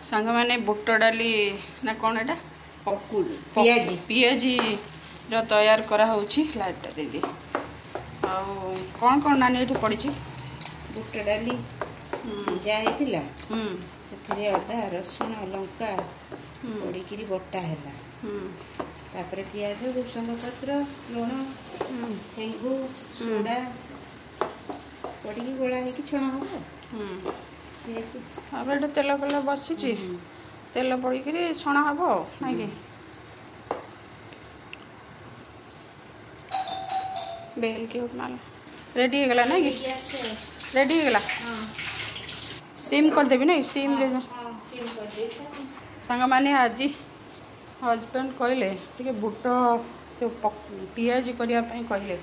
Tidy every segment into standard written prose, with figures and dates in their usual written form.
सांग मैंने बुट डाली ना कौन एटा पियाजी पियाजी जो तैयार करा होची लाइट दीदी आ कौन कौन नानी ये पड़ी बुट डाली भजा होता से अदा रसुण लंका पड़ी बटा है तापर पियाज भृषंग पत्र लुण हेंगु सोडा पड़ी गोला हो छणा हम अब तेल फेल बसी तेल पड़ी छणा हम ना कि बेल के माल रेडी हो गला ना कि रेडी हो गला सिम कर देबी ना सिम रे सांग माने आज हजबैंड कहले टे बुट जो पियाजी करने कहले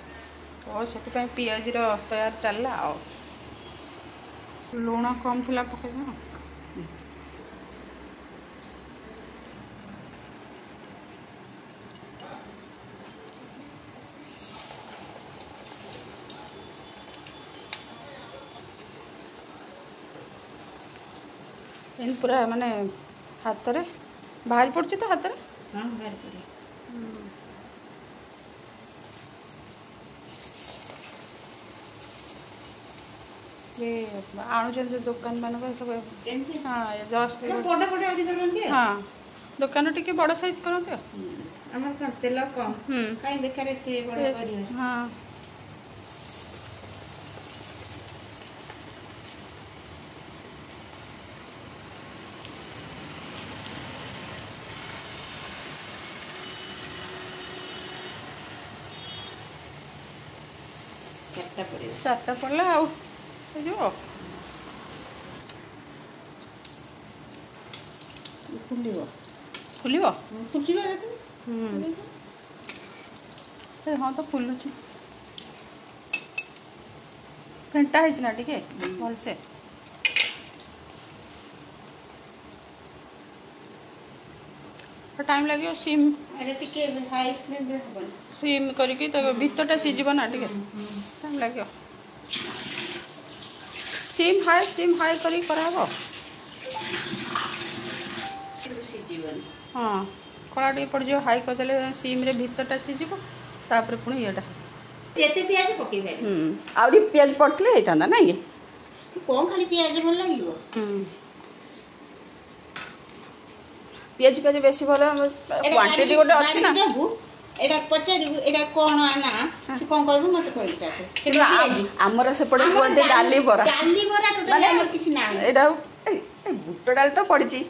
तो से पियाजी तैयार चलला आ लुण कम थिला पके इन पूरा माने हाथ रे बाहर पड़छ तो हाथ रे हां बाहर पड़े ये आणुचन जो दुकान मान सब हाँ जस्ट हाँ दुकान टी बड़ साइज करते आम तेल कम कहीं बेकार हाँ चार्टा पड़ला आउ फुल फुल हाँ तो फुलुच फेंटा है ना टे भल से टाइम लगे सिम सिम करके तो भीतरटा सीझब ना टे टाइम लगे सिम हाई कर हाँ कड़ा टे पड़ जाए हाई करदे सिम रे भीतरटा सीझब तापर पुणी ये आहरी पियाज पड़ते होता ना ये कौन खाली पियाज भल लगे पियाज पियाज बेसी भल क्वांटिटी गोटे अच्छी ना एटा पचारिबु एटा कोन आना से कोन कहबु मते कहटा हमर से पड़े कोन डाली बरा टोटल हमर किछ ना एटा बुट डाल तो पड़ची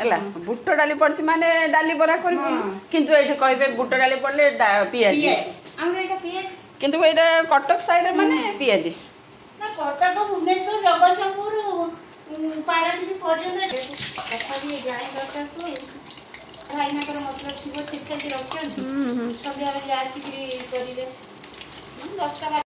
हला बुट डाली पड़ची माने डाली बरा करबो किंतु एठे कहबे बुट डाली पड़ले पियाज हमर एटा पियाज किंतु एटा कटक साइड माने पियाज ना कटक भुवनेश्वर जगतसिंहपुर पारादीप पर्यंत अच्छा भी जाए दरकार तो भाईना कर मतलब थी ठीक ठाक रखते सब आसिक करेंगे 10 टा